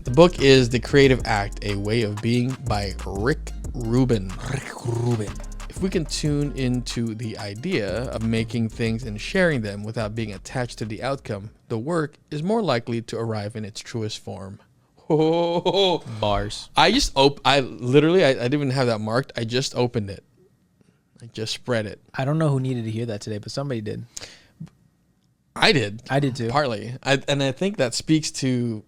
The book is The Creative Act, A Way of Being by Rick Rubin. If we can tune into the idea of making things and sharing them without being attached to the outcome, the work is more likely to arrive in its truest form. Oh, Bars. I didn't even have that marked. I just opened it. I just spread it. I don't know who needed to hear that today, but somebody did. I did. I did too. Partly. And I think that speaks to,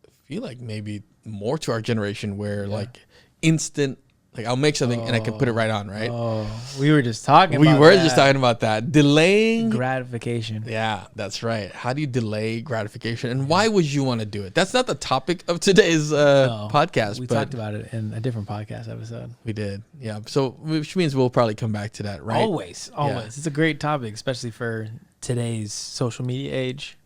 I feel like maybe more to our generation where like instant, like I'll make something and I can put it right on, right? Oh, we were just talking about just talking about that. Delaying gratification. Yeah, that's right. How do you delay gratification? And why would you want to do it? That's not the topic of today's podcast. We talked about it in a different podcast episode. We did. Yeah. So, which means we'll probably come back to that, right? Always. Yeah. It's a great topic, especially for today's social media age.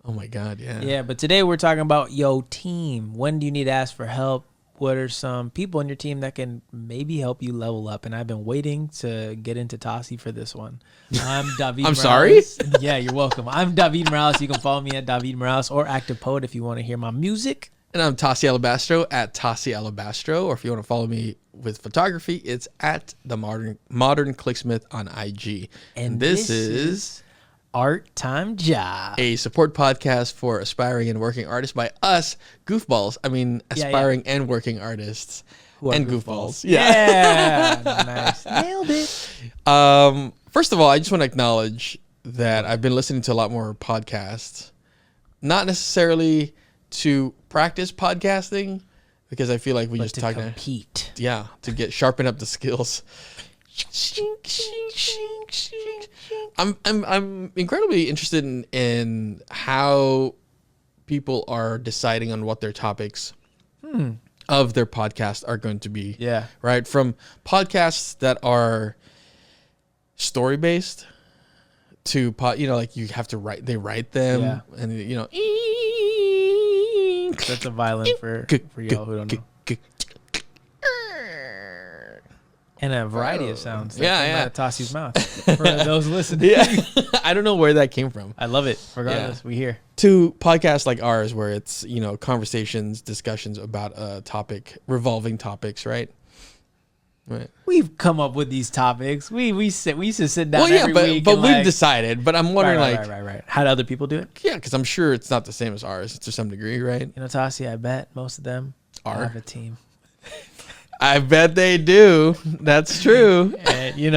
Oh my God, yeah. Yeah, but today we're talking about your team. When do you need to ask for help? What are some people in your team that can maybe help you level up? And I've been waiting to get into Tasi for this one. I'm Davied I'm Morales. sorry? Yeah, you're welcome. I'm Davied Morales. You can follow me at Davied Morales or Active Poet if you want to hear my music. And I'm Tasi Alabastro at Tasi Alabastro. Or if you want to follow me with photography, it's at the Modern Clicksmith on IG. And this is Art Time Job, a support podcast for aspiring and working artists by us goofballs. I mean, aspiring and working artists and goofballs. Yeah. Nice. Nailed it. First of all, I just want to acknowledge that I've been listening to a lot more podcasts, not necessarily to practice podcasting, because I feel like we just talk to compete. Yeah, to sharpen up the skills. I'm incredibly interested in how people are deciding on what their topics of their podcast are going to be. Yeah. Right? From podcasts that are story based to like you have to write them and that's a violin for y'all who don't know. And a variety of sounds that come out of Tasi's mouth for those listening. Yeah. I don't know where that came from. I love it. Regardless, we hear. To podcasts like ours where it's, conversations, discussions about a topic, revolving topics, right? Right. We've come up with these topics. We used to sit down every week. But we've decided. But I'm wondering right. How do other people do it? Yeah, because I'm sure it's not the same as ours to some degree, right? Tasi, I bet most of them have a team. I bet they do. That's true. And,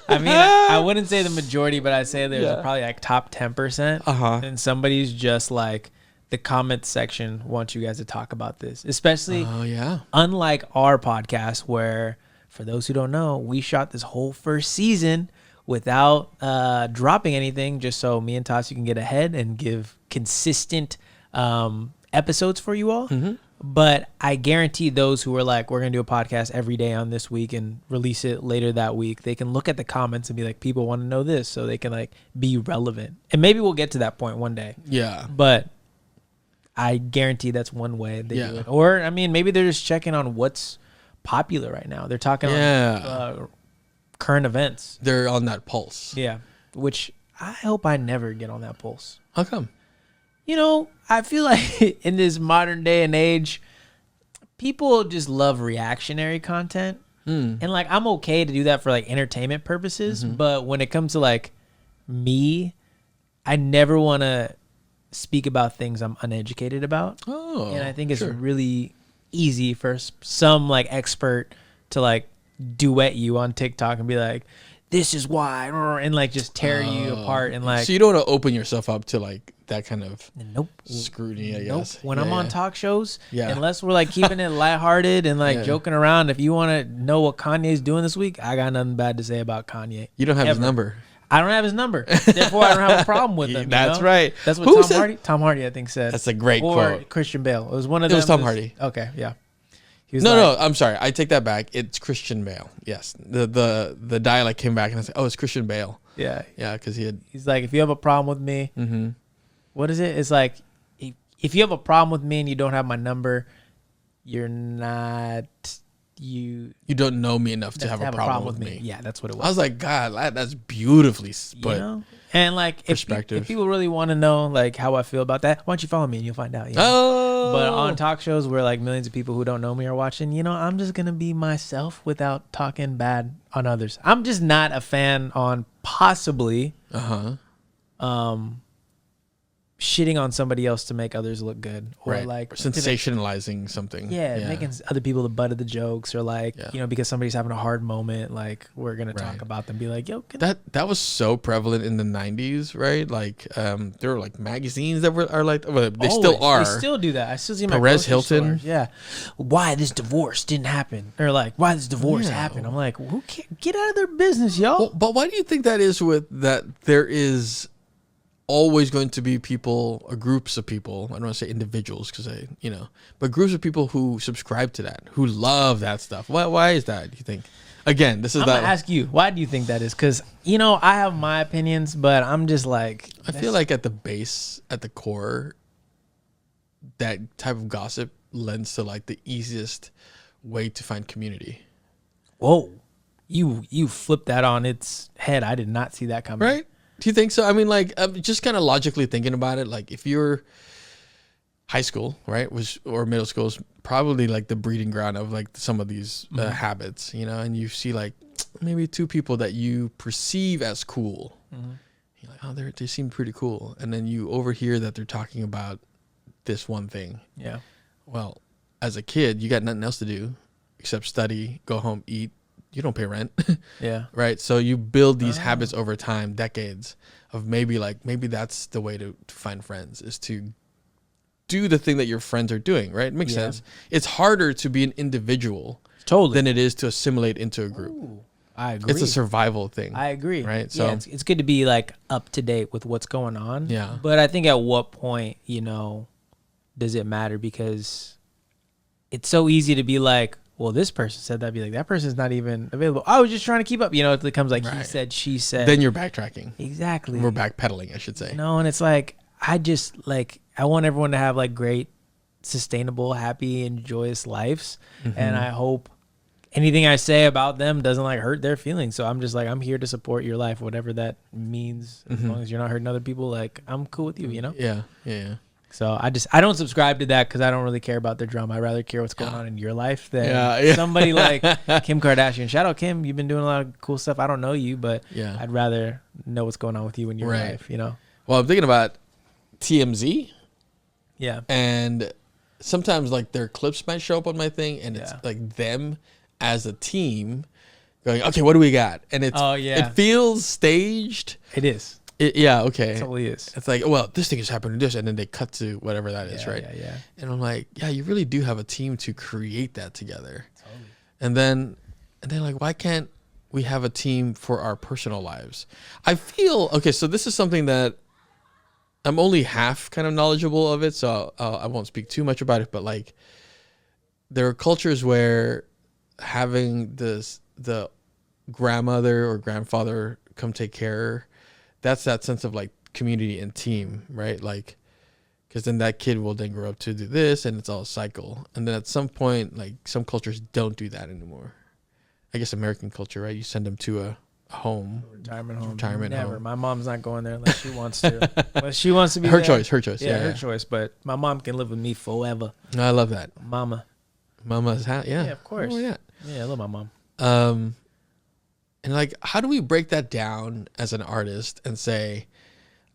I wouldn't say the majority, but I'd say there's probably like top 10%. And somebody's just like, the comment section wants you guys to talk about this. Especially, unlike our podcast, where, for those who don't know, we shot this whole first season without dropping anything, just so me and Tasi can get ahead and give consistent episodes for you all. Mm-hmm. But I guarantee those who are like, we're going to do a podcast every day on this week and release it later that week, they can look at the comments and be like, people want to know this, so they can like be relevant. And maybe we'll get to that point one day. Yeah. But I guarantee that's one way they do it. Or, maybe they're just checking on what's popular right now. They're talking on current events. They're on that pulse. Yeah. Which I hope I never get on that pulse. How come? I feel like in this modern day and age, people just love reactionary content. And like, I'm okay to do that for like entertainment purposes. Mm-hmm. But when it comes to like me, I never want to speak about things I'm uneducated about. Oh, and I think it's really easy for some like expert to like duet you on TikTok and be like, this is why, and like just tear you apart. And like, so you don't want to open yourself up to like that kind of scrutiny, I guess. When I'm on talk shows, unless we're like keeping it lighthearted and like joking around, if you want to know what Kanye's doing this week, I got nothing bad to say about Kanye. You don't have his number. I don't have his number. Therefore, I don't have a problem with him. That's right. That's what Tom Hardy, I think, said. That's a great quote. Or Christian Bale. It was one of them. It was Tom Hardy. Okay, yeah. No, I'm sorry. I take that back. It's Christian Bale. Yes. The dialect came back and I said, it's Christian Bale. Yeah. Yeah, because he's like, if you have a problem with me, what is it? It's like, if you have a problem with me and you don't have my number, you're not you don't know me enough to have a problem with me. Yeah, that's what it was. I was like, God, that's beautifully put. You know? And like, if people really want to know like how I feel about that, why don't you follow me and you'll find out. You know? Oh. But on talk shows where like millions of people who don't know me are watching, you know, I'm just gonna be myself without talking bad on others. I'm just not a fan on possibly shitting on somebody else to make others look good, or like sensationalizing something. Yeah, making other people the butt of the jokes, or like you know, because somebody's having a hard moment, like we're gonna talk about them, be like, yo, that was so prevalent in the 90s, right? Like there were like magazines that are like, well, they still are. They still do that. I still see my Perez Hilton. Stores. Yeah, why this divorce didn't happen, or like why this divorce happened. I'm like, who can't get out of their business, y'all? Well, but why do you think that is? With that, there is always going to be people, or groups of people. I don't want to say individuals because but groups of people who subscribe to that, who love that stuff. Why is that? Do you think? Again, I'm gonna ask you, why do you think that is? Because I have my opinions, but I'm just like, I feel like at the base, at the core, that type of gossip lends to like the easiest way to find community. Whoa, you flipped that on its head. I did not see that coming. Right? Do you think so? I mean, like, just kind of logically thinking about it, like if you're high school, right, or middle school is probably like the breeding ground of like some of these habits, and you see like maybe two people that you perceive as cool. You're like, oh, they seem pretty cool. And then you overhear that they're talking about this one thing. Yeah. Well, as a kid, you got nothing else to do except study, go home, eat. You don't pay rent. Yeah. Right. So you build these habits over time, decades of maybe that's the way to find friends, is to do the thing that your friends are doing. Right. It makes sense. It's harder to be an individual than it is to assimilate into a group. Ooh, I agree. It's a survival thing. I agree. Right. So it's good to be like up to date with what's going on. Yeah. But I think at what point, does it matter? Because it's so easy to be like, well, this person said that. Be like, that person's not even available. I was just trying to keep up. It becomes like he said, she said. Then you're backtracking. Exactly. We're backpedaling, I should say. And it's like, I want everyone to have like great, sustainable, happy, and joyous lives. And I hope anything I say about them doesn't like hurt their feelings. So I'm just like, I'm here to support your life, whatever that means. As long as you're not hurting other people, like I'm cool with you, Yeah. So I don't subscribe to that because I don't really care about their drama. I rather care what's going on in your life than somebody like Kim Kardashian. Shout out Kim, you've been doing a lot of cool stuff. I don't know you, but I'd rather know what's going on with you in your life. Well, I'm thinking about TMZ. Yeah. And sometimes like their clips might show up on my thing, and it's like them as a team going, okay, what do we got? And it feels staged. It is. Okay. It totally is. It's like, well, this thing is happening to this, and then they cut to whatever that is, right? Yeah. And I'm like, yeah, you really do have a team to create that together. Totally. And then like, why can't we have a team for our personal lives? I feel, okay, so this is something that I'm only half kind of knowledgeable of it, so I won't speak too much about it, but like, there are cultures where having the grandmother or grandfather come take care, that's that sense of like community and team, right? Like, because then that kid will then grow up to do this, and it's all a cycle. And then at some point, like some cultures don't do that anymore. I guess American culture, right? You send them to a home, retirement home. Never. Home. My mom's not going there unless she wants to. Unless she wants to be her there. choice. Yeah, her choice. But my mom can live with me forever. I love that. Mama's yeah, of course. Oh, yeah, I love my mom. And like, how do we break that down as an artist and say,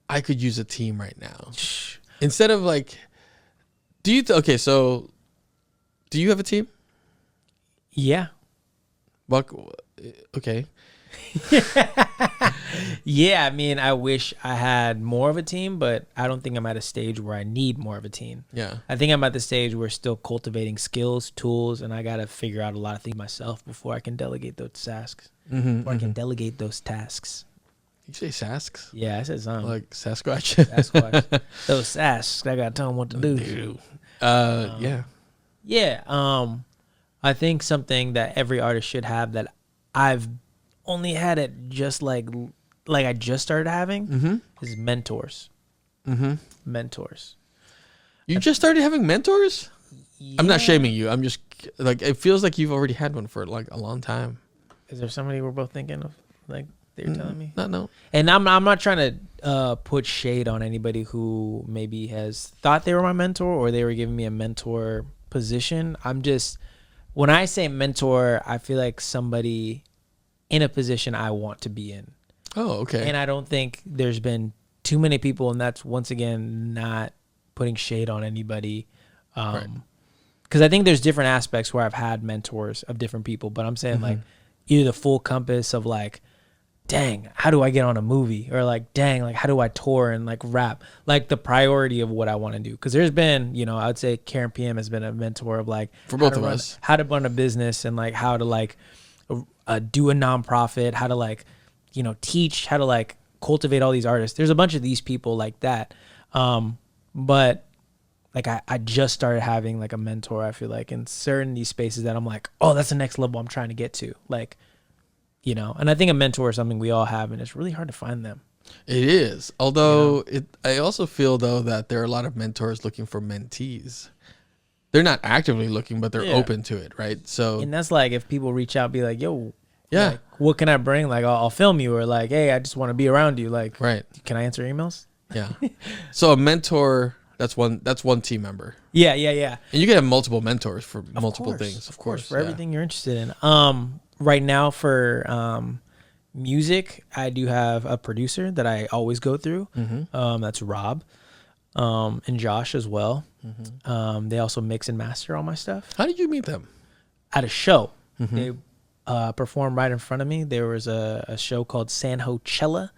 I could use a team right now? Instead of like, so do you have a team? Yeah. Okay. Yeah, I mean, I wish I had more of a team, but I don't think I'm at a stage where I need more of a team. Yeah. I think I'm at the stage where still cultivating skills, tools, and I got to figure out a lot of things myself before I can delegate those tasks. I can delegate those tasks. You say sasks? Yeah, I said something. Like Sasquatch? Sasquatch. Those sasks, I got to tell them what to do. Yeah. Yeah. I think something that every artist should have that I've only had it just like I just started having is mentors. Mentors. You just started having mentors? I'm not shaming you. I'm just like, it feels like you've already had one for like a long time. Is there somebody we're both thinking of? Like they're telling me? No. And I'm not trying to put shade on anybody who maybe has thought they were my mentor or they were giving me a mentor position. I'm just, when I say mentor, I feel like somebody in a position I want to be in. Oh, okay. And I don't think there's been too many people, and that's once again not putting shade on anybody. Right. Because I think there's different aspects where I've had mentors of different people, but I'm saying like either the full compass of like, dang, how do I get on a movie? Or like, dang, like how do I tour and like rap? Like the priority of what I want to do. Because there's been, you know, I would say Karen PM has been a mentor of like for both of us, how to run a business and like how to like do a nonprofit, how to like, you know, teach, how to like cultivate all these artists. There's a bunch of these people like that. But like I just started having like a mentor, I feel like, in certain these spaces that I'm like, oh, that's the next level I'm trying to get to. Like, you know, and I think a mentor is something we all have, and it's really hard to find them. It is. Although I also feel though that there are a lot of mentors looking for mentees. They're not actively looking, but they're open to it, right? So, and that's like if people reach out, be like, yo, like, what can I bring? Like, I'll film you, or like, hey, I just want to be around you. Like, right? Can I answer emails? Yeah. So a mentor, that's one team member. Yeah. And you can have multiple mentors for multiple things. Of course, for everything you're interested in. Right now for music, I do have a producer that I always go through. That's Rob, and Josh as well. They also mix and master all my stuff. How did you meet them? At a show. They performed right in front of me. There was a show called San Hochella,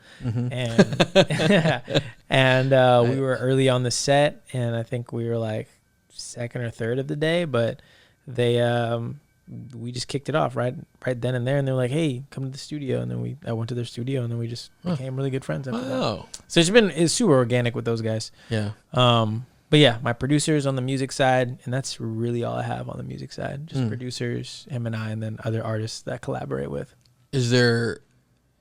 and we were early on the set, and I think we were like second or third of the day, but they we just kicked it off right then and there, and they're like, hey, come to the studio, and then I went to their studio, and then we just became really good friends after that. So it's super organic with those guys. But yeah, my producers on the music side, and that's really all I have on the music side. Just producers, him and I, and then other artists that collaborate with. Is there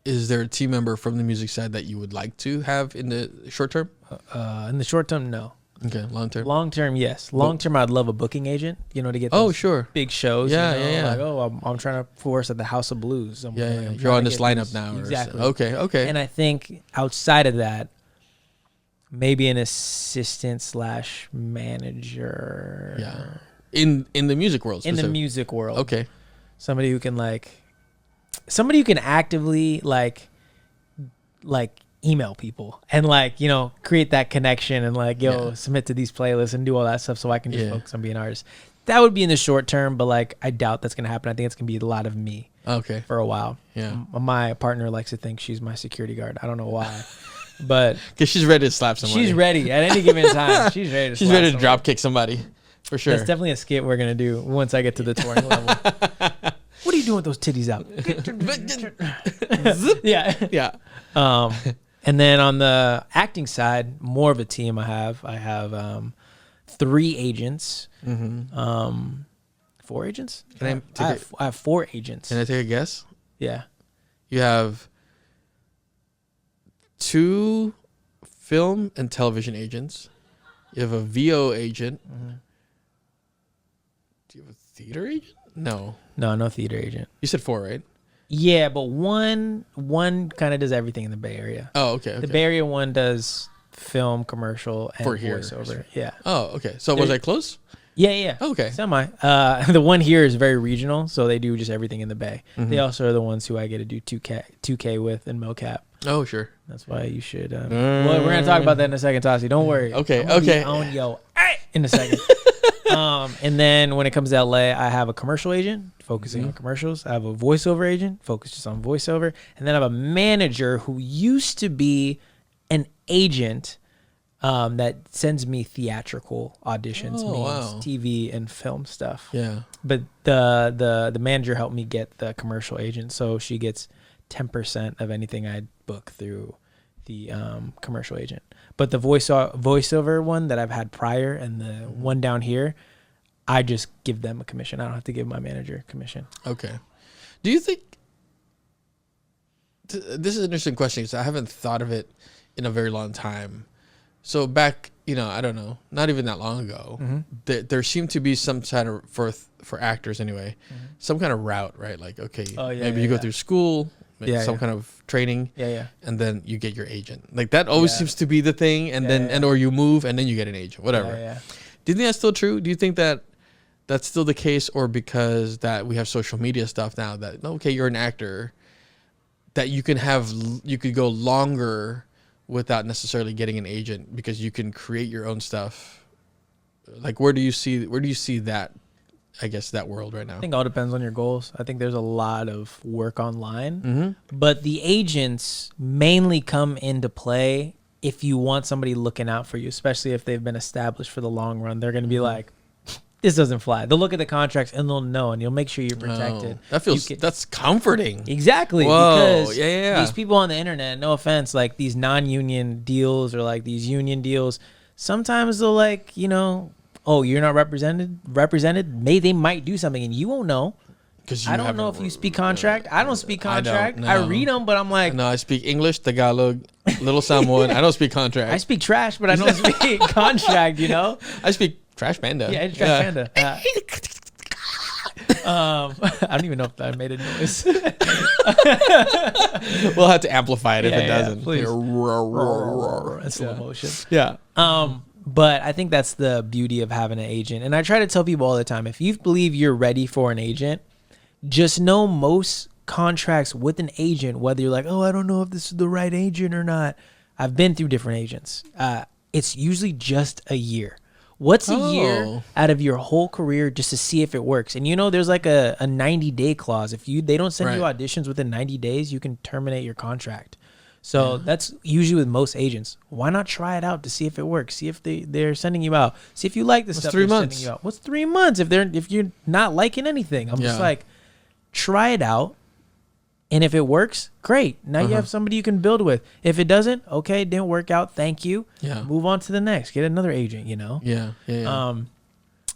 a team member from the music side that you would like to have in the short term? In the short term, no. Okay, long term. Long term, yes. Long term, I'd love a booking agent. You know, to get big shows. Yeah. Like, I'm trying to force at the House of Blues. You're on this lineup now. Exactly. Okay. And I think outside of that, maybe an assistant / manager. Yeah. In the music world. In the music world. Okay. Somebody who can actively like email people and like, you know, create that connection and like, submit to these playlists and do all that stuff so I can just focus on being an artist. That would be in the short term, but like I doubt that's gonna happen. I think it's gonna be a lot of me. Okay. For a while. Yeah. My partner likes to think she's my security guard. I don't know why. But because she's ready to slap somebody. She's ready at any given time. She's ready to drop kick somebody, for sure. That's definitely a skit we're gonna do once I get to the touring level. What are you doing with those titties out? Yeah. And then on the acting side, more of a team. I have 3 agents. 4 agents. I have 4 agents. Can I take a guess? Yeah. You have 2 film and television agents. You have a VO agent. Do you have a theater agent? No, theater agent. You said 4, right? Yeah, but one kind of does everything in the Bay Area. Oh, okay. The Bay Area one does film, commercial, and voiceover. Yeah. Oh, okay. So was I close? Yeah. Okay. Semi. The one here is very regional, so they do just everything in the Bay. They also are the ones who I get to do 2K with in mocap. Oh, sure. That's why you should. Well, we're gonna talk about that in a second, Tasi. Don't worry. Okay. On in a second. And then when it comes to LA, I have a commercial agent focusing on commercials. I have a voiceover agent focused just on voiceover, and then I have a manager who used to be an agent that sends me theatrical auditions, TV and film stuff. Yeah. But the manager helped me get the commercial agent, so she gets 10% of anything I book through the commercial agent. But the voiceover one that I've had prior and the one down here, I just give them a commission. I don't have to give my manager a commission. Okay. Do you think this is an interesting question because I haven't thought of it in a very long time. So back, I don't know, not even that long ago, there seemed to be some kind of, for actors anyway, some kind of route, right? Like, okay, maybe you go through school, some kind of training, and then you get your agent. Like that always seems to be the thing, and then or you move and then you get an agent, whatever. Do you think that's still true? Do you think that that's still the case, or because that we have social media stuff now that, okay, you're an actor, that you could go longer without necessarily getting an agent because you can create your own stuff? Like, where do you see that, I guess, that world right now? I think it all depends on your goals. I think there's a lot of work online, but the agents mainly come into play if you want somebody looking out for you, especially if they've been established for the long run. They're going to be like, this doesn't fly. They'll look at the contracts and they'll know, and you'll make sure you're protected. That's comforting. Exactly. Whoa, because these people on the internet, no offense, like these non-union deals or like these union deals, sometimes they'll like, oh, you're not represented. They might do something and you won't know. I don't know if you speak contract. I don't speak contract. I read them, but I'm like, no, I speak English, Tagalog, Little Samoan. I don't speak contract. I speak trash, but I don't speak contract. I speak Trash Panda. Yeah, it's Trash Panda. I don't even know if I made a noise. We'll have to amplify it if it doesn't. Please. In slow motion. Yeah. But I think that's the beauty of having an agent. And I try to tell people all the time, if you believe you're ready for an agent, just know most contracts with an agent, whether you're like, oh, I don't know if this is the right agent or not. I've been through different agents. It's usually just a year. What's a year out of your whole career just to see if it works? And there's like a 90-day clause. If they don't send you auditions within 90 days, you can terminate your contract. So that's usually with most agents. Why not try it out to see if it works? See if they're sending you out. See if you like the stuff they're sending you out. What's 3 months if you're not liking anything? I'm just like, try it out. And if it works, great. Now you have somebody you can build with. If it doesn't, okay, it didn't work out. Thank you. Yeah. Move on to the next. Get another agent, Yeah.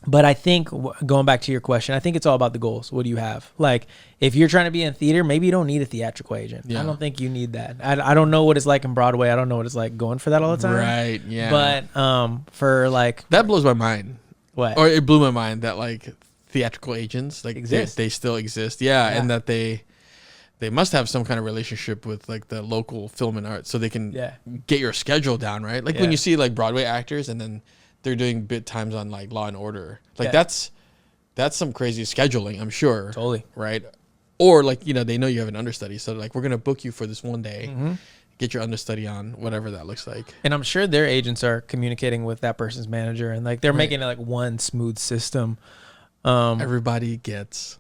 But I think, going back to your question, I think it's all about the goals. What do you have? Like, if you're trying to be in theater, maybe you don't need a theatrical agent. Yeah. I don't think you need that. I don't know what it's like in Broadway. I don't know what it's like going for that all the time. Right, yeah. But for like... That blows my mind. What? Or it blew my mind that like theatrical agents like exist. They still exist. Yeah, and that they must have some kind of relationship with like the local film and art so they can get your schedule down, right? Like when you see like Broadway actors and then they're doing bit times on like Law and Order. Like that's some crazy scheduling, I'm sure. Totally. Right? Or like, they know you have an understudy. So like, we're going to book you for this one day, get your understudy on, whatever that looks like. And I'm sure their agents are communicating with that person's manager and like, they're making it like one smooth system. Everybody gets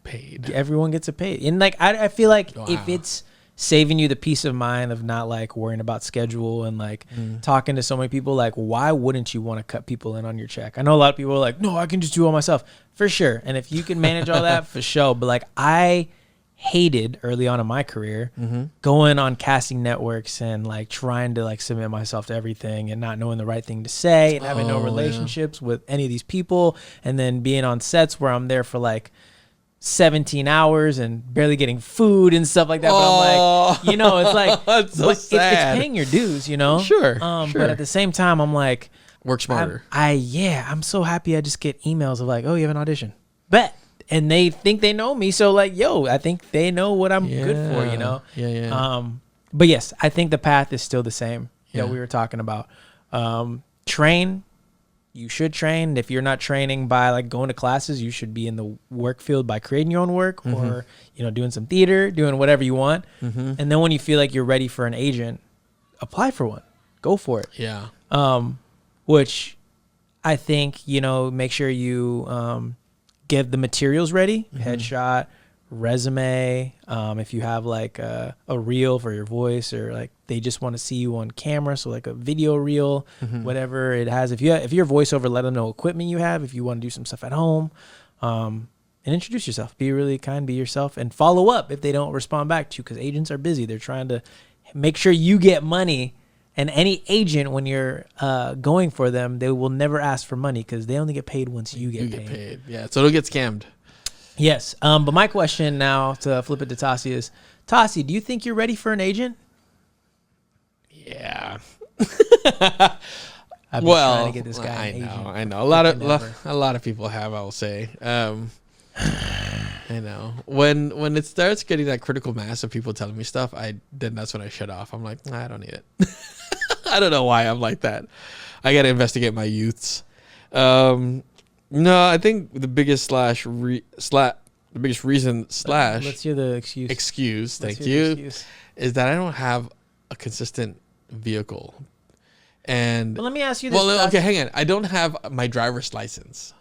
paid. Everyone gets paid. And like, I feel like if it's saving you the peace of mind of not like worrying about schedule and like talking to so many people, like why wouldn't you want to cut people in on your check? I know a lot of people are like, no, I can just do it all myself. For sure. And if you can manage all that, for sure. But like I hated early on in my career going on casting networks and like trying to like submit myself to everything and not knowing the right thing to say and having no relationships with any of these people, and then being on sets where I'm there for like 17 hours and barely getting food and stuff like that. But I'm like, it's like, that's so sad. It's paying your dues, Sure. But at the same time, I'm like, work smarter. I'm so happy I just get emails of like, oh, you have an audition. Bet. And they think they know me. So like, I think they know what I'm good for, Yeah. But yes, I think the path is still the same that we were talking about. Train. You should train. If you're not training by like going to classes, you should be in the work field by creating your own work or, doing some theater, doing whatever you want. And then when you feel like you're ready for an agent, apply for one. Go for it. Yeah. Which I think, make sure you get the materials ready, headshot, resume. If you have like a reel for your voice or like they just want to see you on camera, so like a video reel, whatever it has. If you're voiceover, let them know equipment you have. If you want to do some stuff at home, and introduce yourself. Be really kind, be yourself, and follow up if they don't respond back to you, because agents are busy. They're trying to make sure you get money. And any agent, when you're going for them, they will never ask for money because they only get paid once you get paid. Yeah, so don't get scammed. Yes. But my question now, to flip it to Tasi, is, Tasi, do you think you're ready for an agent? Yeah. I've been trying to get this guy an agent. I know. A lot of people have, I will say. I know. When it starts getting that critical mass of people telling me stuff, then that's when I shut off. I'm like, nah, I don't need it. I don't know why I'm like that. I got to investigate my youths. No, I think the biggest reason let's hear the excuse, thank you, is that I don't have a consistent vehicle. And let me ask you this. Well, okay, hang on. I don't have my driver's license.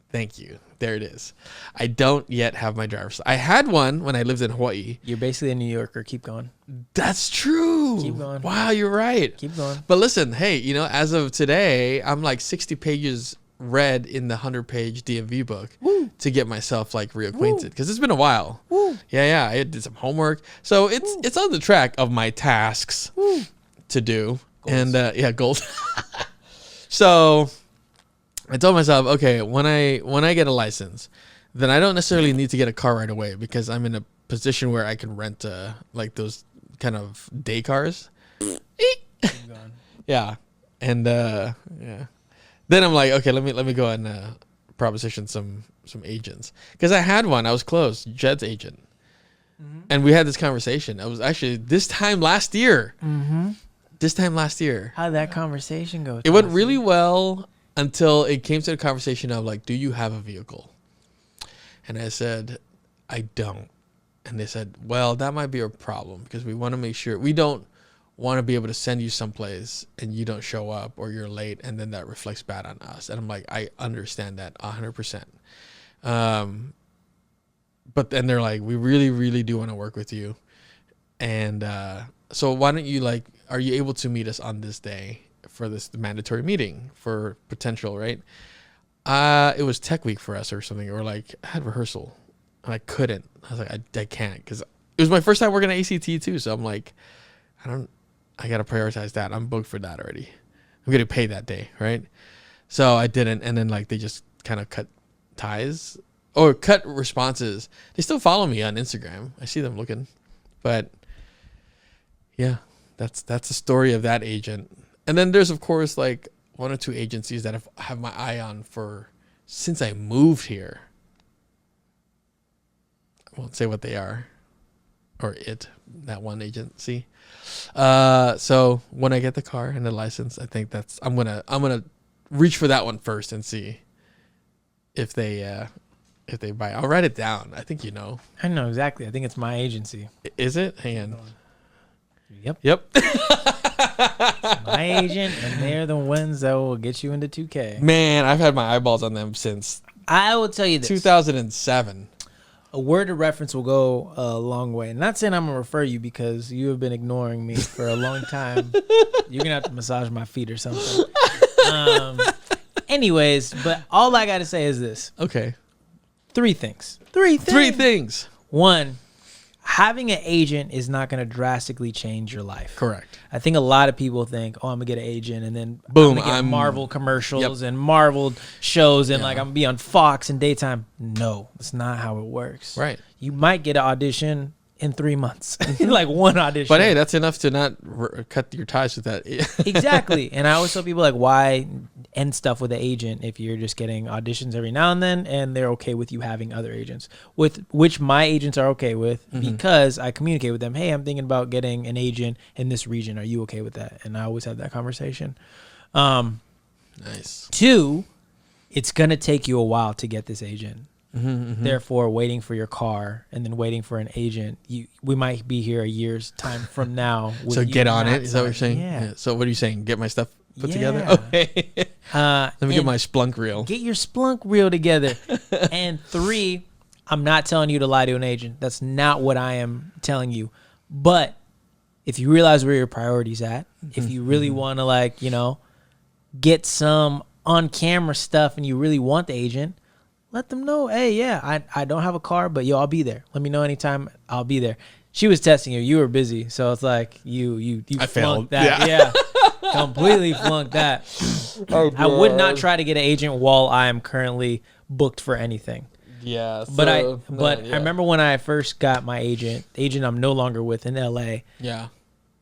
Thank you. There it is. I don't yet have my driver's. I had one when I lived in Hawaii. You're basically a New Yorker. Keep going. That's true. Keep going. Wow, you're right. Keep going. But listen, hey, as of today, I'm like 60 pages read in the 100-page DMV book. Woo. To get myself like reacquainted, because it's been a while. Woo. Yeah. I did some homework, so it's on the track of my tasks to do. Goals. And goals. So I told myself, okay, when I get a license, then I don't necessarily need to get a car right away, because I'm in a position where I can rent like those kind of day cars. Yeah. And yeah. Then I'm like, okay, let me go and proposition some agents, because I had one. I was close, Jed's agent, and we had this conversation. I was actually this time last year. How did that conversation go? It went really well until it came to the conversation of like, do you have a vehicle? And I said, I don't. And they said, well, that might be a problem, because we want to make sure we don't want to be able to send you someplace and you don't show up or you're late, and then that reflects bad on us. And I'm like, I understand that 100%. But then they're like, we really, really do want to work with you. And so why don't you are you able to meet us on this day for this mandatory meeting for potential, right? It was tech week for us or something, or I had rehearsal and I couldn't. I was like, I can't, because it was my first time working at ACT too. So I'm like, I got to prioritize that. I'm booked for that already. I'm getting paid that day, right? So I didn't. And then they just kind of cut ties or cut responses. They still follow me on Instagram. I see them looking, but yeah, that's the story of that agent. And then there's, of course, one or two agencies that have my eye on since I moved here. I won't say what they are, or that one agency. So when I get the car and the license, I think I'm gonna reach for that one first and see if they buy. I'll write it down. I think I know exactly. I think it's my agency. Is it? Hang on. Yep. My agent, and they're the ones that will get you into 2K. Man, I've had my eyeballs on them since I will tell you this. 2007. A word of reference will go a long way. Not saying I'm going to refer you, because you have been ignoring me for a long time. You're going to have to massage my feet or something. Anyways, but all I got to say is this. Okay. Three things. One, having an agent is not going to drastically change your life. Correct. I think a lot of people think, oh, I'm going to get an agent, and then boom, I'm going to get Marvel commercials and Marvel shows, and I'm going to be on Fox in daytime. No, that's not how it works. Right. You might get an audition in 3 months, one audition. But hey, that's enough to not cut your ties with that. Exactly. And I always tell people, why end stuff with an agent if you're just getting auditions every now and then, and they're okay with you having other agents, with which my agents are okay with, because I communicate with them. Hey, I'm thinking about getting an agent in this region. Are you okay with that? And I always have that conversation. Nice. 2, it's going to take you a while to get this agent. Therefore, waiting for your car and then waiting for an agent, we might be here a year's time from now. So get on it. Is that what you're saying? Yeah. So what are you saying? Get my stuff put together? Okay. Let me get my Splunk reel. Get your Splunk reel together. And 3, I'm not telling you to lie to an agent. That's not what I am telling you. But if you realize where your priorities at, if you really want to get some on-camera stuff and you really want the agent, let them know, hey, yeah, I don't have a car, but I'll be there. Let me know anytime. I'll be there. She was testing you. You were busy. So it's like you I failed that. Yeah. Completely flunked that. I would not try to get an agent while I am currently booked for anything. Yeah. But I remember when I first got my agent I'm no longer with in LA. Yeah.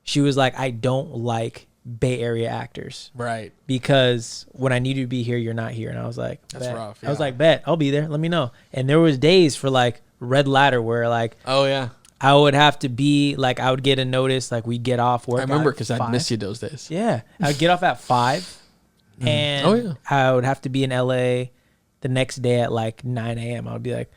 She was like, I don't like Bay Area actors. Right. Because when I need you to be here, you're not here. And I was like, that's rough. Yeah. I was like, bet, I'll be there. Let me know. And there was days for like Red Ladder where like, oh yeah, I would have to be like, I would get a notice, like we'd get off work. I remember because I'd miss you those days. Yeah. I'd get off at 5 and I would have to be in LA the next day at like 9 a.m. I would be like,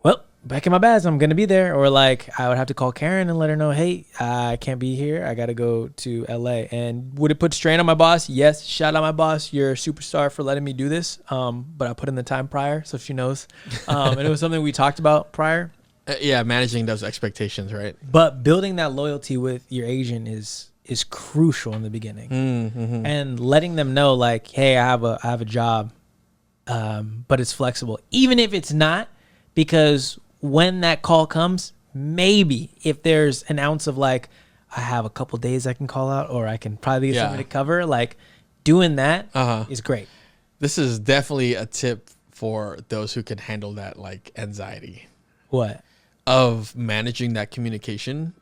well, back in my bags, I'm going to be there. Or like I would have to call Karen and let her know, hey, I can't be here. I got to go to LA. And would it put strain on my boss? Yes. Shout out my boss. You're a superstar for letting me do this. But I put in the time prior so she knows. And it was something we talked about prior. Yeah, managing those expectations, right? But building that loyalty with your agent is crucial in the beginning. And letting them know like, hey, I have a job, but it's flexible. Even if it's not, because when that call comes, maybe if there's an ounce of like, I have a couple days I can call out, or I can probably get somebody to cover, like doing that is great. This is definitely a tip for those who can handle that like anxiety. What? Of managing that communication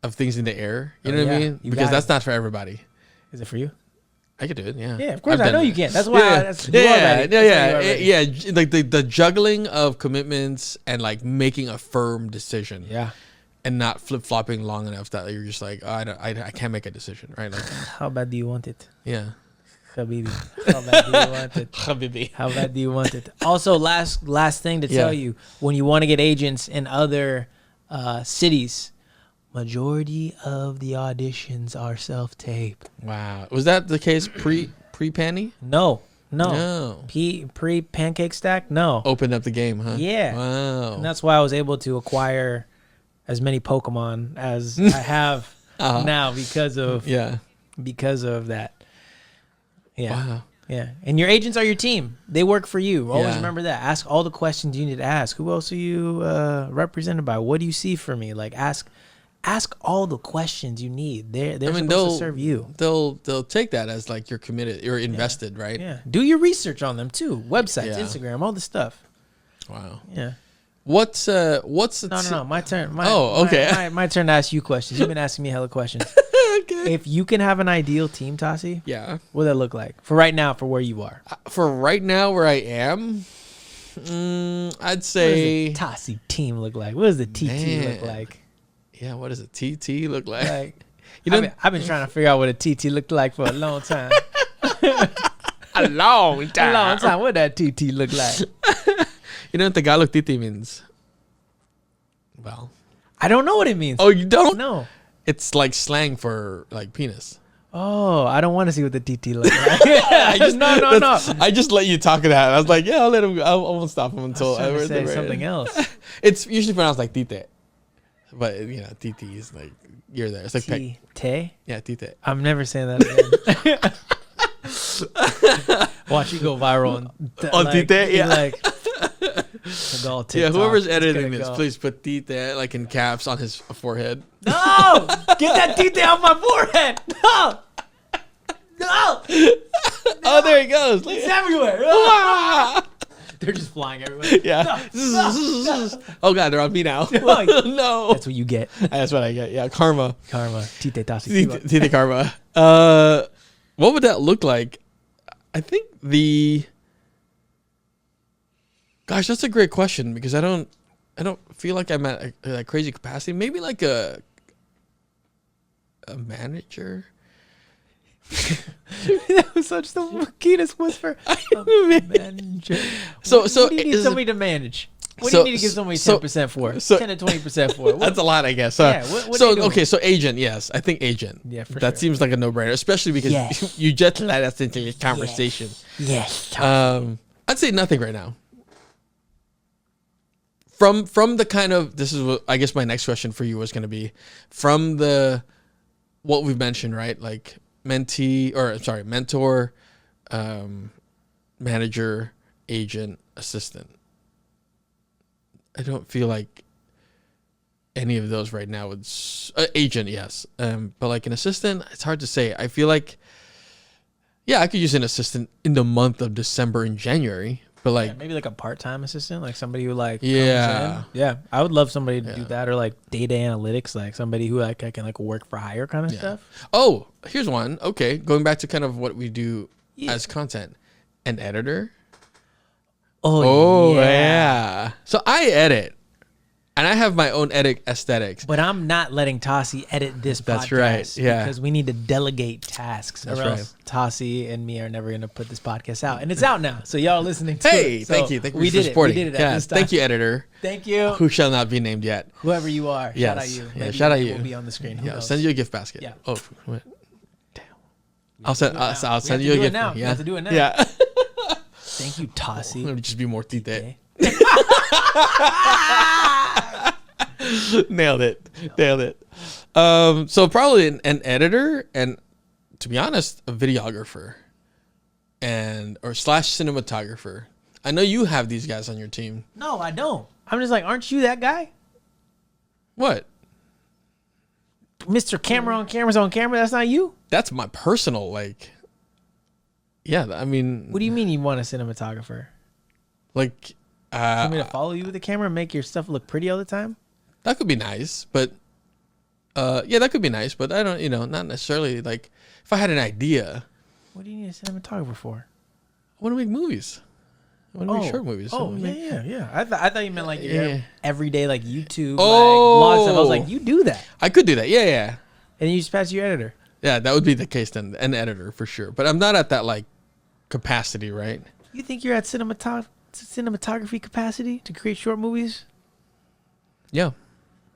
of things in the air. You know what I mean? Because that's not for everybody. Is it for you? I could do it, yeah. Yeah, of course. I know you can. That's why. Yeah. Like the juggling of commitments and like making a firm decision. Yeah. And not flip flopping long enough that you're just like, oh, I can't make a decision, right? Like, how bad do you want it? Yeah. Habibi. How bad do you want it? Habibi. How bad do you want it? Also, last thing to tell you, when you want to get agents in other cities, majority of the auditions are self-taped. Wow. Was that the case pre-Panny? No. Pre-Pancake Stack? No. Opened up the game, huh? Yeah. Wow. And that's why I was able to acquire as many Pokemon as I have now because of that. Yeah. Wow. Yeah. And your agents are your team. They work for you. Always remember that. Ask all the questions you need to ask. Who else are you represented by? What do you see for me? Like ask all the questions you need. They're supposed to serve you. They'll take that as like you're committed, you're invested, right? Yeah. Do your research on them too. Websites, Instagram, all the stuff. Wow. Yeah. What's the No, my turn. Okay. My turn to ask you questions. You've been asking me hella questions. Okay. If you can have an ideal team, Tasi, what would that look like for right now, for where you are? For right now, where I am, I'd say what does the Tasi team look like? What does the TT look like? Yeah, what does a TT look like? I've been trying to figure out what a TT looked like for a long time. A long time. What that TT look like? You know what Tagalog titi means? Well, I don't know what it means. Oh, you don't? No. It's like slang for like penis. Oh, I don't want to see what the TT looks like. No. I just let you talk that. I was like, yeah, I'll let him. I won't stop him until I was trying to say something else. It's usually pronounced like tite, but you know, TT is like you're there. It's like tite. Yeah, tite. I'm never saying that again. Watch you go viral on tite. Yeah, like. Yeah, whoever's editing this, please put tite like in caps on his forehead. No, get that tite off my forehead. No. Oh, there he goes. It's everywhere. They're just flying everywhere. Yeah. No. Oh God, they're on me now. No. That's what you get. That's what I get. Yeah, karma. Tite Tasi. Tite karma. What would that look like? I think Gosh, that's a great question because I don't feel like I'm at a crazy capacity. Maybe like a manager. That was such the keenest whisper. Manager. So what do you need somebody to manage? What do you need to give somebody 10% for? 10 to 20% for? That's a lot, I guess. So agent, yes. I think agent. Yeah, for that seems like a no-brainer, especially because you just let us into this conversation. Yes. I'd say nothing right now. From the kind of, this is what I guess my next question for you was going to be, from what we've mentioned, right? Like mentor, manager, agent, assistant. I don't feel like any of those right now would agent, yes. But like an assistant, it's hard to say. I feel like, I could use an assistant in the month of December and January, But like maybe like a part-time assistant, like somebody who like comes in. I would love somebody to do that, or like data analytics, like somebody who like I can like work for hire kind of stuff. Oh, here's one. Okay, going back to kind of what we do as content, an editor. Oh yeah. So I edit. And I have my own edit aesthetics. But I'm not letting Tasi edit this podcast. That's right. Yeah. Because we need to delegate tasks. That's or else Tasi and me are never going to put this podcast out. And it's out now. So y'all listening to it. Hey, thank you. Thank you for supporting. We did it at this time. Thank you, editor. Thank you. Who shall not be named yet. Whoever you are. Yes. Shout out you. Maybe shout out you. Will be on the screen. Who knows? I'll send you a gift basket. Yeah. Oh, wait. Damn. I'll send you a gift. Now. Yeah. We have to do it now. Yeah. Thank you, Tasi. Let me just be more tite. Nailed it. So probably an editor, and to be honest, a videographer or / cinematographer. I know you have these guys on your team. No, I don't. I'm just like, aren't you that guy? What? Mr. Camera on cameras on camera, that's not you? That's my personal, yeah, I mean. What do you mean you want a cinematographer? Like, want me to follow you with the camera and make your stuff look pretty all the time? That could be nice, but that could be nice, but I don't, not necessarily. Like, if I had an idea. What do you need a cinematographer for? I want to make movies. I want to make short movies. Oh, yeah. I thought you meant like your everyday like YouTube, vlog stuff. I was like, you do that. I could do that. Yeah. And you just pass your editor. Yeah, that would be the case then, an editor for sure. But I'm not at that like capacity, right? You think you're at cinematography capacity to create short movies? Yeah.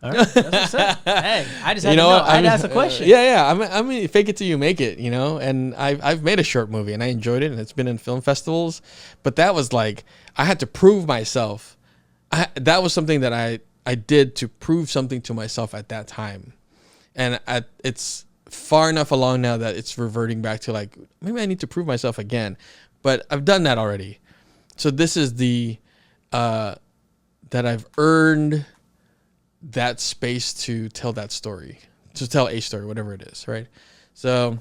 All right, that's what's up. Hey, I just had to know. I had to ask a question. I mean, fake it till you make it, And I've made a short movie and I enjoyed it, and it's been in film festivals. But that was like, I had to prove myself. That was something that I did to prove something to myself at that time, and it's far enough along now that it's reverting back to like, maybe I need to prove myself again. But I've done that already. So this is the that I've earned that space to tell that story, to tell a story, whatever it is, right? So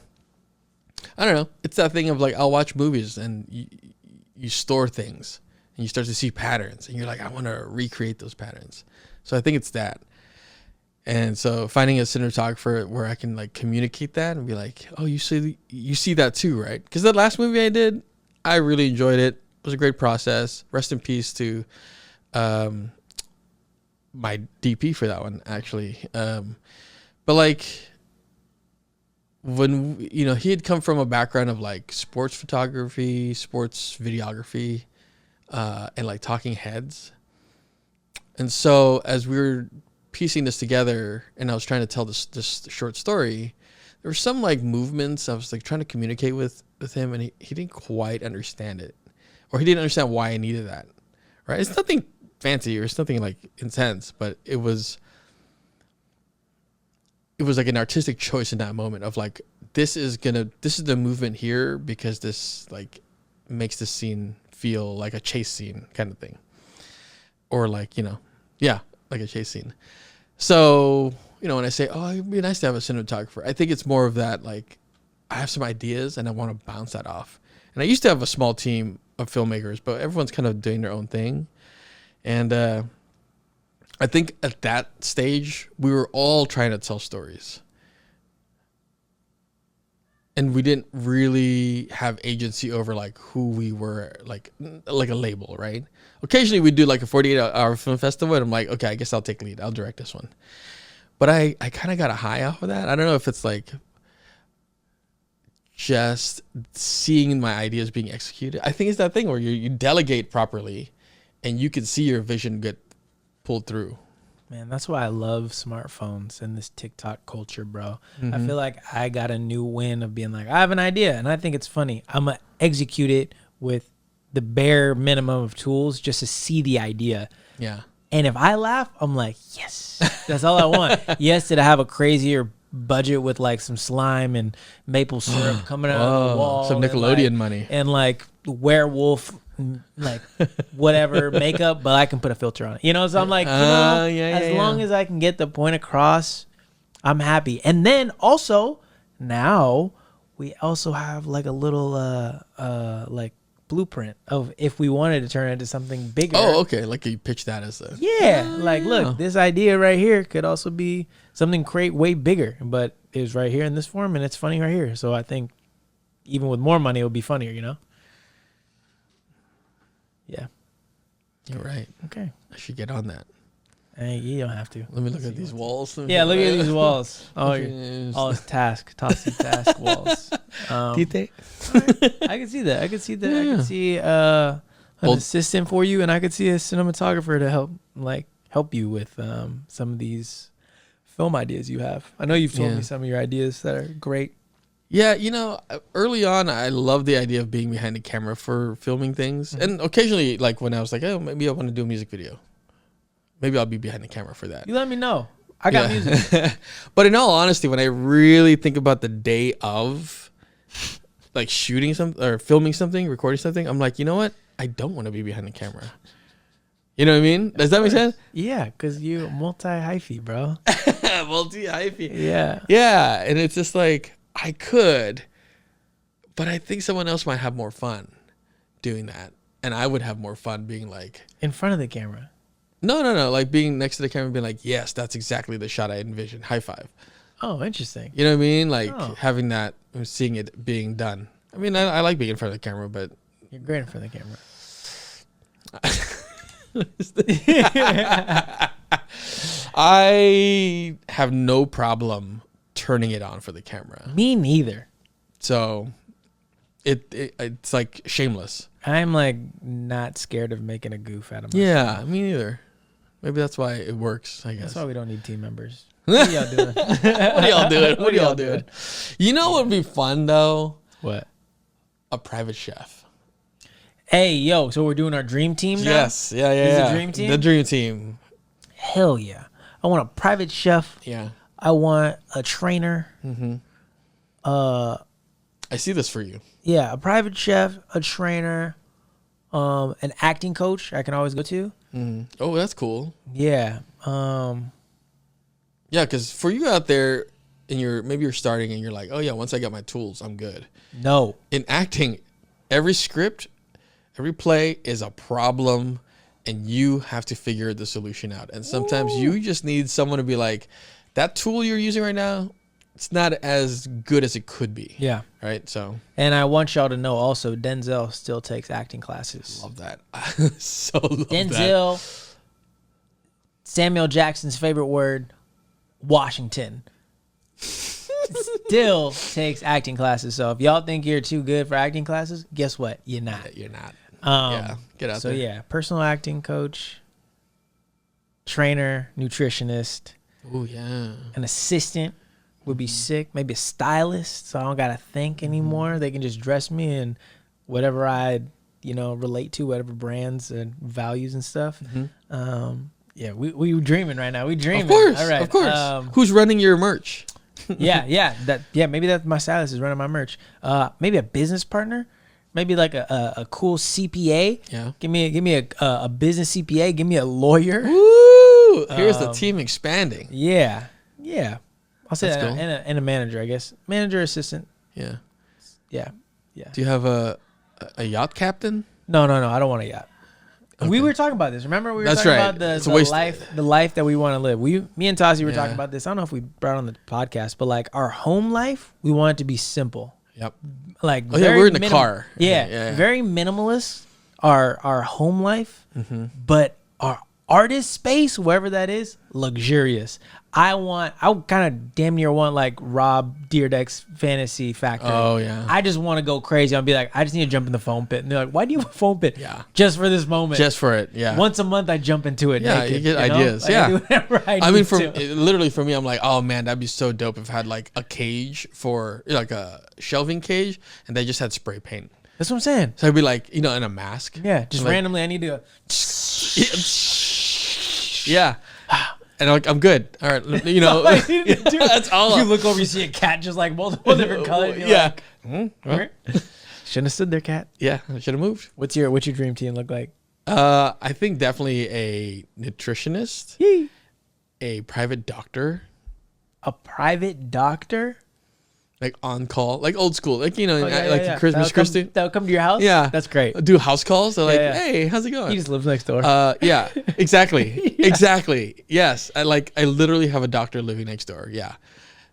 I don't know. It's that thing of like, I'll watch movies and you store things and you start to see patterns and you're like, I want to recreate those patterns. So I think it's that. And so finding a cinematographer where I can like communicate that and be like, oh, you see that too, right? Because the last movie I did, I really enjoyed it. It was a great process. Rest in peace to my DP for that one, actually. But like, when he had come from a background of like sports photography, sports videography, and like talking heads. And so as we were piecing this together and I was trying to tell this short story, there were some like movements I was like trying to communicate with him, and he didn't quite understand it, or he didn't understand why I needed that, right? It's nothing fancy or it's nothing like intense, but it was like an artistic choice in that moment of like, this is the movement here because this like makes the scene feel like a chase scene kind of thing, or like, like a chase scene. So, when I say, oh, it'd be nice to have a cinematographer, I think it's more of that, like, I have some ideas and I want to bounce that off. And I used to have a small team of filmmakers, but everyone's kind of doing their own thing. And I think at that stage, we were all trying to tell stories. And we didn't really have agency over like who we were, like a label, right? Occasionally we do like a 48-hour film festival and I'm like, okay, I guess I'll take lead. I'll direct this one. But I kind of got a high off of that. I don't know if it's like just seeing my ideas being executed. I think it's that thing where you delegate properly and you can see your vision get pulled through. Man, that's why I love smartphones and this TikTok culture, bro. Mm-hmm. I feel like I got a new win of being like, I have an idea and I think it's funny. I'm going to execute it with the bare minimum of tools just to see the idea. Yeah. And if I laugh, I'm like, yes, that's all I want. Yes, did I have a crazier budget with like some slime and maple syrup coming out of the wall? Some Nickelodeon money. And like werewolf, like whatever makeup, but I can put a filter on it. So I'm like, as long as I can get the point across, I'm happy. And then also now we also have like a little like blueprint of if we wanted to turn it into something bigger. Oh, okay. Like you pitch that as a... Yeah. Like, look, this idea right here could also be something way bigger, but it was right here in this form and it's funny right here. So I think even with more money, it'll be funnier, you know? Yeah. You're right. Okay. I should get on that. Hey, you don't have to. Let me look at these walls. Yeah, look at these walls. Oh, it's Tasi task walls. Right. I can see that. I can see that. Yeah. I can see an assistant for you, and I could see a cinematographer to help you with some of these film ideas you have. I know you've told me some of your ideas that are great. Yeah, you know, early on, I loved the idea of being behind the camera for filming things. Mm-hmm. And occasionally, like when I was like, oh, maybe I want to do a music video. Maybe I'll be behind the camera for that. You let me know. I got music. But in all honesty, when I really think about the day of like shooting something or filming something, recording something, I'm like, you know what? I don't want to be behind the camera. You know what I mean? Does that make sense? Yeah, because you multi-hyphy, bro. Multi-hyphy. Yeah. Yeah. And it's just like, I could, but I think someone else might have more fun doing that. And I would have more fun being like... in front of the camera. No. Like being next to the camera and being like, yes, that's exactly the shot I envisioned. High five. Oh, interesting. You know what I mean? Like having that, seeing it being done. I mean, I like being in front of the camera, but... You're great in front of the camera. I have no problem turning it on for the camera. Me neither. So it's like shameless. I'm like not scared of making a goof out of myself. Yeah, me neither. Maybe that's why it works, I guess. That's why we don't need team members. What are y'all doing? What are y'all doing? You know what would be fun though? What? A private chef. Hey, yo, so we're doing our dream team now? Yes. Yeah. This is the dream team? The dream team. Hell yeah. I want a private chef. Yeah. I want a trainer. Mm-hmm. I see this for you. Yeah, a private chef, a trainer, an acting coach I can always go to. Mm-hmm. Oh, that's cool. Yeah. Yeah, because for you out there, and maybe you're starting and you're like, oh yeah, once I got my tools, I'm good. No. In acting, every script, every play is a problem, and you have to figure the solution out. And sometimes you just need someone to be like, that tool you're using right now, it's not as good as it could be. Yeah. Right? So. And I want y'all to know also, Denzel still takes acting classes. Love that. So love Denzel, that. Samuel Jackson's favorite word, Washington. Still takes acting classes. So if y'all think you're too good for acting classes, guess what? You're not. You're not. Yeah. Get out there. So yeah, personal acting coach, trainer, nutritionist. Oh yeah. An assistant would be sick. Maybe a stylist, so I don't gotta think anymore. They can just dress me in whatever I, relate to, whatever brands and values and stuff. Yeah, we dreaming right now. We dreaming. Of course. All right. Of course. Who's running your merch? yeah. Maybe that's my stylist is running my merch. Maybe a business partner. Maybe like a cool CPA. Yeah. Give me a business CPA. Give me a lawyer. Woo! Here's the team expanding. Yeah. I'll say That's that. cool. And a manager, I guess. Manager, assistant. Yeah. Yeah. Do you have a yacht captain? No. I don't want a yacht. Okay. We were talking about this. Remember, we were That's talking right. about the life that we want to live. Me and Tasi were talking about this. I don't know if we brought it on the podcast, but like our home life, we want it to be simple. Yep. Like we're in the car. Yeah. Very minimalist. Our home life, but our artist space, wherever that is, luxurious. I kind of damn near want like Rob Dyrdek's Fantasy Factory. Oh yeah. I just want to go crazy. I'll be like, I just need to jump in the foam pit. And they're like, why do you have a foam pit? Yeah. Just for this moment. Just for it. Yeah. Once a month I jump into it. Yeah, naked, you get ideas. Like, yeah. I do whatever I mean, need to. Literally for me, I'm like, oh man, that'd be so dope if I had like a cage for like a shelving cage, and they just had spray paint. That's what I'm saying. So I'd be like, in a mask. Yeah. Just randomly, I need to go. Yeah. And I'm good. All right. That's all. You look over, you see a cat just like multiple different colors. Yeah. Like, shouldn't have stood there, cat. Yeah. I should have moved. What's your dream team look like? I think definitely a nutritionist, a private doctor. A private doctor? like on call, like old school, like Christmas, Christy. That'll come to your house. Yeah, that's great. Do house calls. They're like, hey, how's it going? He just lives next door. Yeah, exactly, exactly. Yes, I literally have a doctor living next door. Yeah.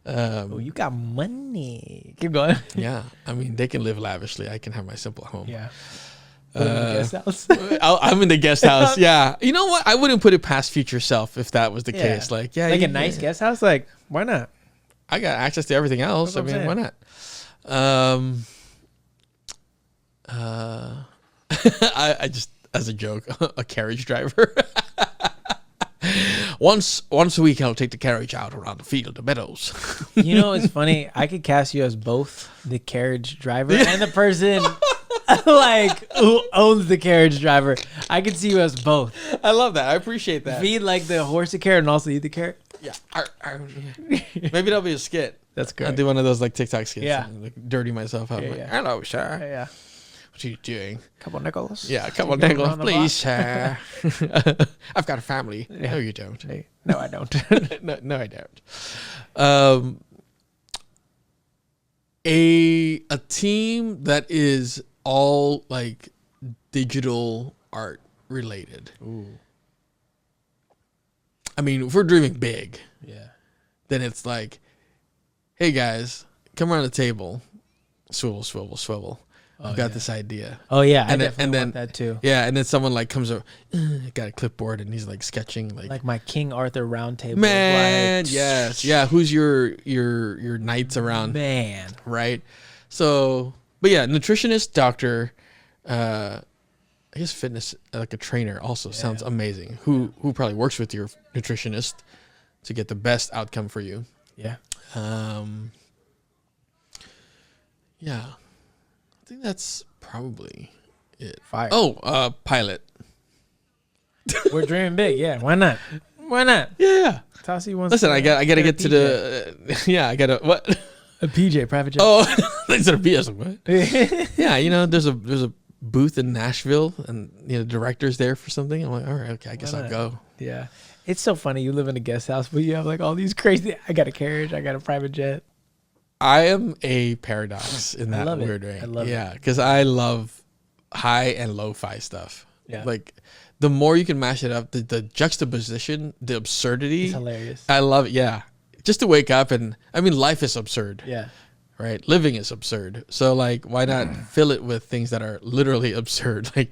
You got money. Keep going. Yeah, I mean they can live lavishly. I can have my simple home. Yeah. In the guest house. I'm in the guest house. Yeah. You know what? I wouldn't put it past future self if that was the case. Like, yeah, like a nice guest house. Like, why not? I got access to everything else. I mean, why not? I just, as a joke, a carriage driver. Once a week, I'll take the carriage out around the field, the meadows. You know, it's funny. I could cast you as both the carriage driver and the person like who owns the carriage driver. I could see you as both. I love that. I appreciate that. Feed like the horse a carrot and also eat the carrot. Yeah. Maybe that'll be a skit. That's great. I'll do one of those like TikTok skits. Yeah. And, like, dirty myself out. Hello, sir. Yeah. What are you doing? Couple nickels. Yeah, a couple nickels, please, sir. I've got a family. Yeah. No, you don't. Hey. No, I don't. no, I don't. A team that is all like digital art related. Ooh. I mean, if we're dreaming big, then it's like, hey guys, come around the table, swivel, swivel, swivel. I've got this idea. Oh yeah, and I then, definitely want that too. Yeah, and then someone like comes over, got a clipboard, and he's like sketching like my King Arthur round table. Man, yes, yeah. Who's your knights around? Man, right. So, but yeah, nutritionist, doctor, I guess fitness, like a trainer, also sounds amazing. Who probably works with your nutritionist to get the best outcome for you. Yeah. Yeah. I think that's probably it. Fire. Oh, pilot. We're dreaming big. Yeah. Why not? Why not? Yeah. Tasi wants. Listen, I got to get to the. Yeah, I got to what? A PJ private jet. Oh, instead of BS. What? Yeah, there's a booth in Nashville, and the director's there for something. I'm like, all right, okay, I guess I'll go. Yeah. It's so funny. You live in a guest house, but you have like all these crazy. I got a carriage. I got a private jet. I am a paradox in that weird way. I love it. Yeah, because I love high and lo-fi stuff. Yeah. Like, the more you can mash it up, the juxtaposition, the absurdity. It's hilarious. I love it. Yeah. Just to wake up and, I mean, life is absurd. Yeah. Right? Living is absurd. So, like, why not fill it with things that are literally absurd? Like,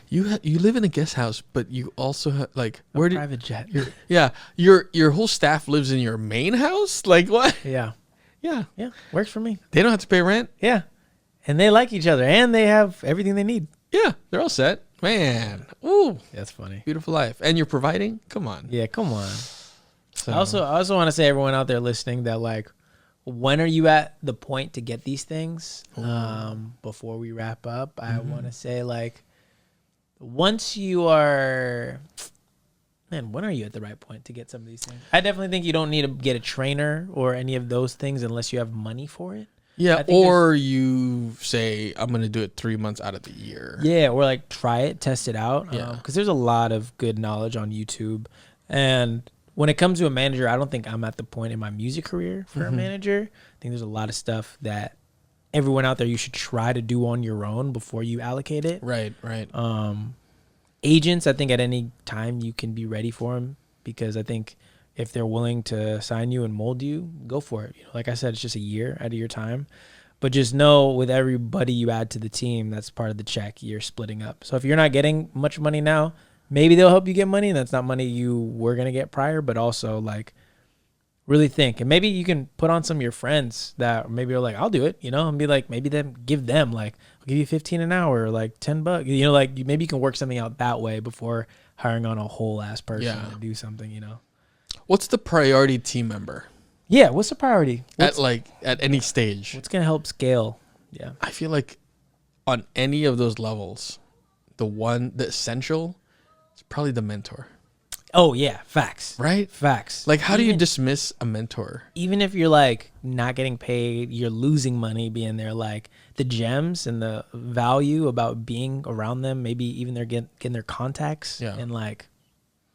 you live in a guest house, but you also have, like, private jet. Your whole staff lives in your main house? Like, what? Yeah. Yeah. Yeah. Works for me. They don't have to pay rent? Yeah. And they like each other and they have everything they need. Yeah. They're all set. Man. Ooh. That's funny. Beautiful life. And you're providing? Come on. Yeah, come on. So. I also want to say, everyone out there listening, that like, when are you at the point to get these things? Before we wrap up, I want to say, like, once you are, man, when are you at the right point to get some of these things? I definitely think you don't need to get a trainer or any of those things unless you have money for it. Yeah, or you say, I'm going to do it 3 months out of the year. Yeah, or like try it, test it out. Yeah. Because there's a lot of good knowledge on YouTube. And when it comes to a manager, I don't think I'm at the point in my music career for a manager. I think there's a lot of stuff that everyone out there, you should try to do on your own before you allocate it. Right. Agents, I think at any time you can be ready for them, because I think if they're willing to sign you and mold you, go for it. Like I said, it's just a year out of your time. But just know, with everybody you add to the team, that's part of the check you're splitting up. So if you're not getting much money now, maybe they'll help you get money, and that's not money you were going to get prior, but also like really think. And maybe you can put on some of your friends that maybe are like, I'll do it, and be like, maybe give them like, I'll give you 15 an hour, or like $10, like maybe you can work something out that way before hiring on a whole ass person to do something, What's the priority team member? Yeah. What's the priority? At any stage? What's going to help scale? Yeah. I feel like on any of those levels, the essential, it's probably the mentor. Oh yeah, facts. Right? Facts. Like, how do you dismiss a mentor? Even if you're like not getting paid, you're losing money being there. Like, the gems and the value about being around them, maybe even they're getting their contacts and like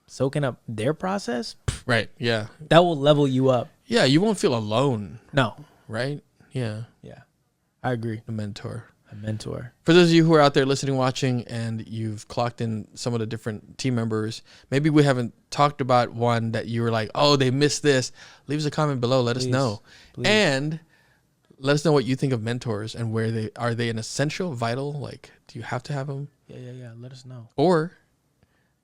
soaking up their process. Right. Yeah. That will level you up. Yeah, you won't feel alone. No. Right? Yeah. Yeah. I agree. A mentor. A mentor. For those of you who are out there listening, watching, and you've clocked in some of the different team members, maybe we haven't talked about one that you were like, oh, they missed this. Leave us a comment below. Let us know. Please. And let us know what you think of mentors and where are they an essential, vital? Like, do you have to have them? Yeah. Let us know. Or,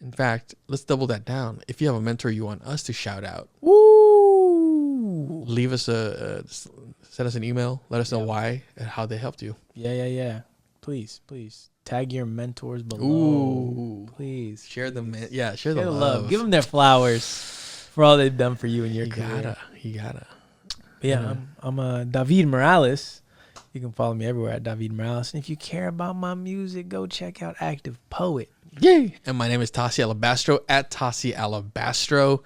in fact, let's double that down. If you have a mentor you want us to shout out, leave us send us an email. Let us know why and how they helped you. Yeah. Please tag your mentors below. Ooh. Please share them. Share the love. Give them their flowers for all they've done for you in your career. You gotta. But yeah, I'm Davied Morales. You can follow me everywhere at Davied Morales. And if you care about my music, go check out Active Poet. Yay! And my name is Tasi Alabastro at Tasi Alabastro.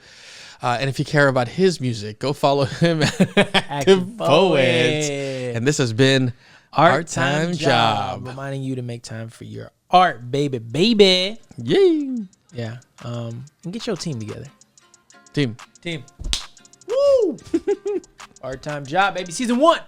And if you care about his music, go follow him at Active Poets. And this has been Art Time Job. Reminding you to make time for your art, baby. Yay! Yeah. And get your team together. Team. Woo! Art Time Job, baby. Season 1.